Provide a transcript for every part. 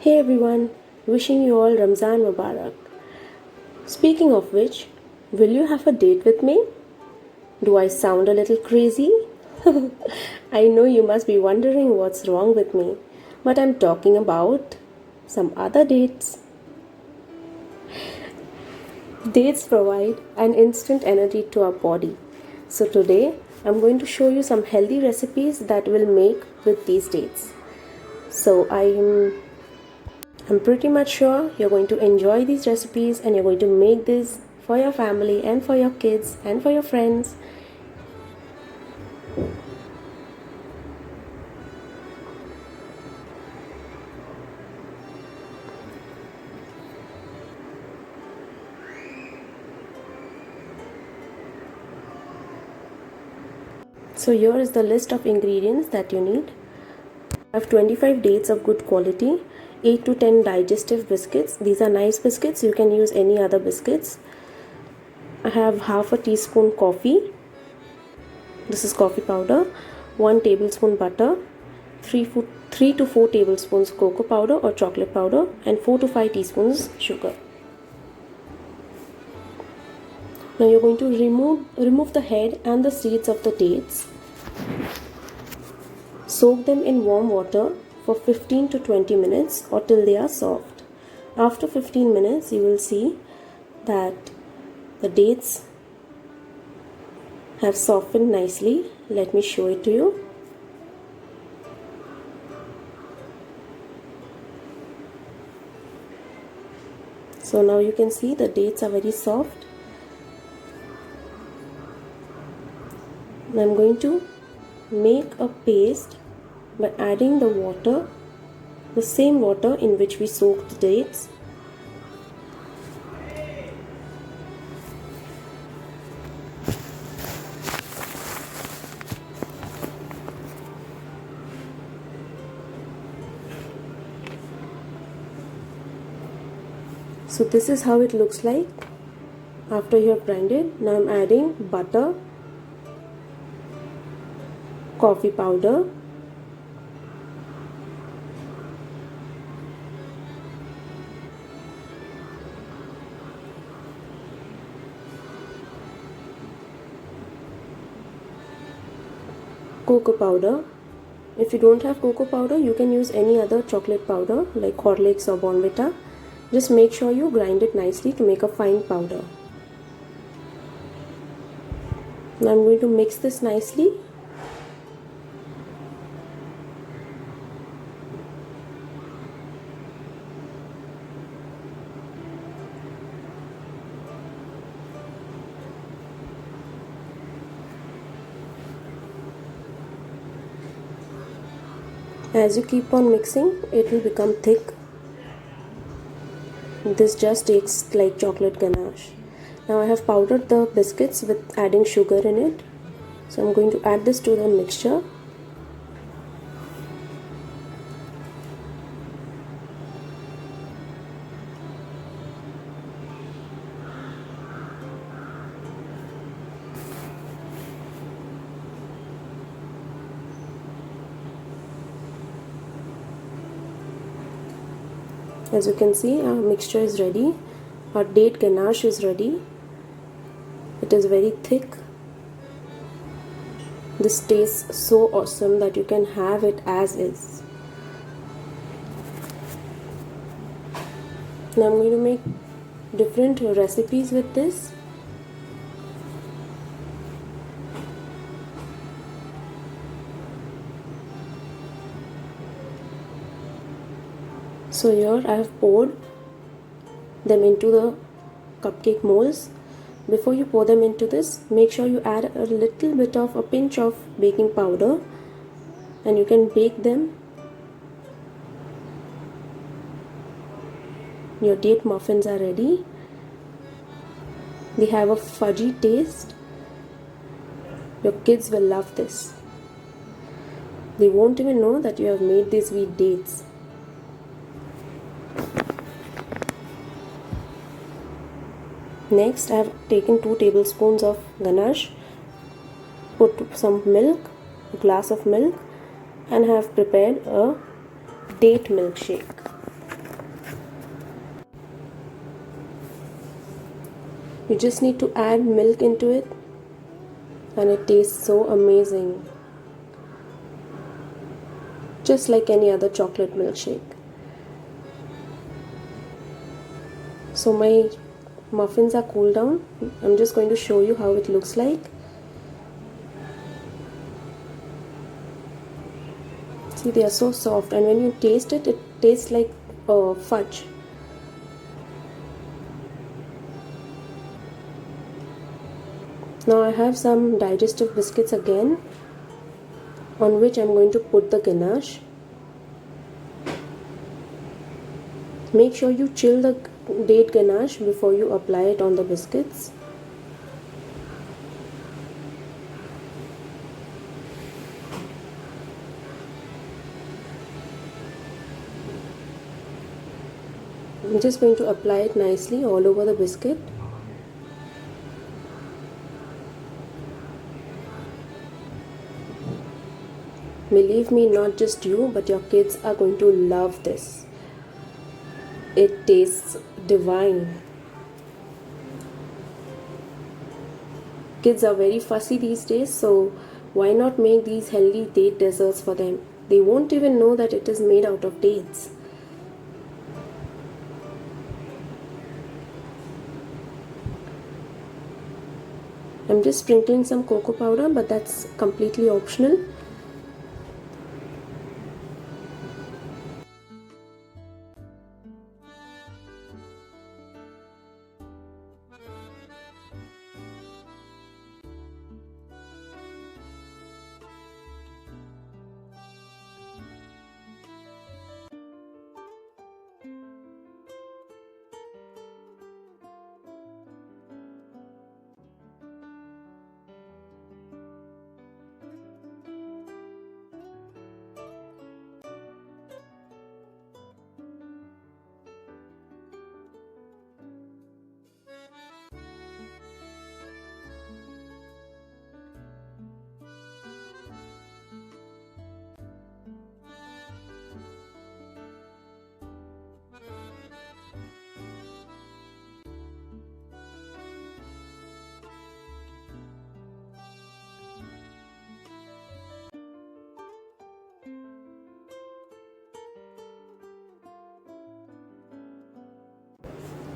Hey everyone, wishing you all Ramzan Mubarak. Speaking of which, will you have a date with me? Do I sound a little crazy? I know you must be wondering what's wrong with me, but I'm talking about some other dates. Dates provide an instant energy to our body. So today, I'm going to show you some healthy recipes that will make with these dates. So I'm pretty much sure you're going to enjoy these recipes and you're going to make this for your family and for your kids and for your friends. So here is the list of ingredients that you need. I have 25 dates of good quality, 8 to 10 digestive biscuits. These are nice biscuits, you can use any other biscuits. I have half a teaspoon coffee. This is coffee powder, 1 tablespoon butter, 3 to 4 tablespoons cocoa powder or chocolate powder, and 4 to 5 teaspoons sugar. Now you're going to remove the head and the seeds of the dates. Soak them in warm water for 15 to 20 minutes or till they are soft. After 15 minutes, you will see that the dates have softened nicely. Let me show it to you. So now you can see the dates are very soft. I'm going to make a paste by adding the water, the same water in which we soaked the dates. So this is how it looks like after you have grinded. Now I'm adding butter, coffee powder, cocoa powder. If you don't have cocoa powder, you can use any other chocolate powder like Horlicks or Bournvita. Just make sure you grind it nicely to make a fine powder. Now I'm going to mix this nicely. As you keep on mixing, it will become thick. This just tastes like chocolate ganache. Now I have powdered the biscuits with adding sugar in it. So I'm going to add this to the mixture. As you can see, our mixture is ready. Our date ganache is ready. It is very thick. This tastes so awesome that you can have it as is. Now I'm going to make different recipes with this. So here I have poured them into the cupcake molds. Before you pour them into this, make sure you add a little bit of a pinch of baking powder and you can bake them. Your date muffins are ready. They have a fudgy taste. Your kids will love this. They won't even know that you have made these with dates. Next, I have taken 2 tablespoons of ganache, put some milk, a glass of milk, and have prepared a date milkshake. You just need to add milk into it and it tastes so amazing. Just like any other chocolate milkshake. So my muffins are cooled down. I'm just going to show you how it looks like. See, they are so soft, and when you taste it, it tastes like fudge. Now I have some digestive biscuits again, on which I'm going to put the ganache. Make sure you chill the date ganache before you apply it on the biscuits. I'm just going to apply it nicely all over the biscuit. Believe me, not just you, but your kids are going to love this. It tastes divine. Kids are very fussy these days, so why not make these healthy date desserts for them? They won't even know that it is made out of dates. I'm just sprinkling some cocoa powder, but that's completely optional.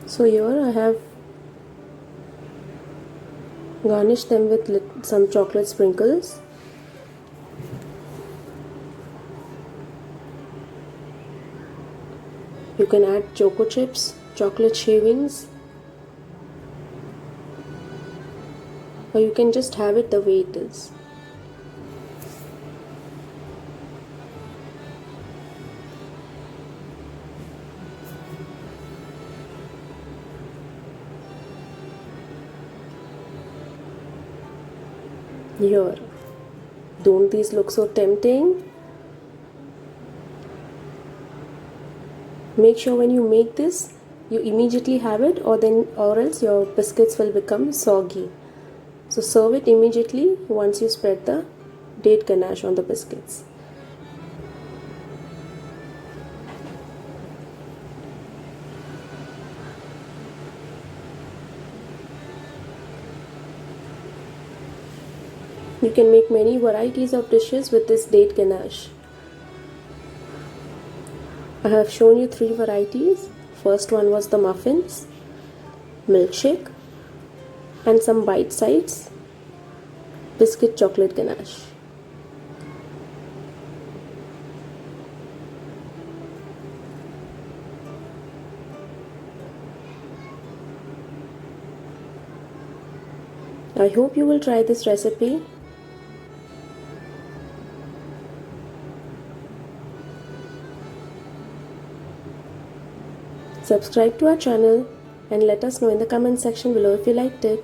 So here I have garnished them with some chocolate sprinkles. You can add choco chips, chocolate shavings, or you can just have it the way it is. Here, don't these look so tempting? Make sure when you make this, you immediately have it, or else your biscuits will become soggy. So serve it immediately once you spread the date ganache on the biscuits. You can make many varieties of dishes with this date ganache. I have shown you 3 varieties. First one was the muffins, milkshake, and some bite sides biscuit chocolate ganache. I hope you will try this recipe. Subscribe to our channel and let us know in the comment section below if you liked it.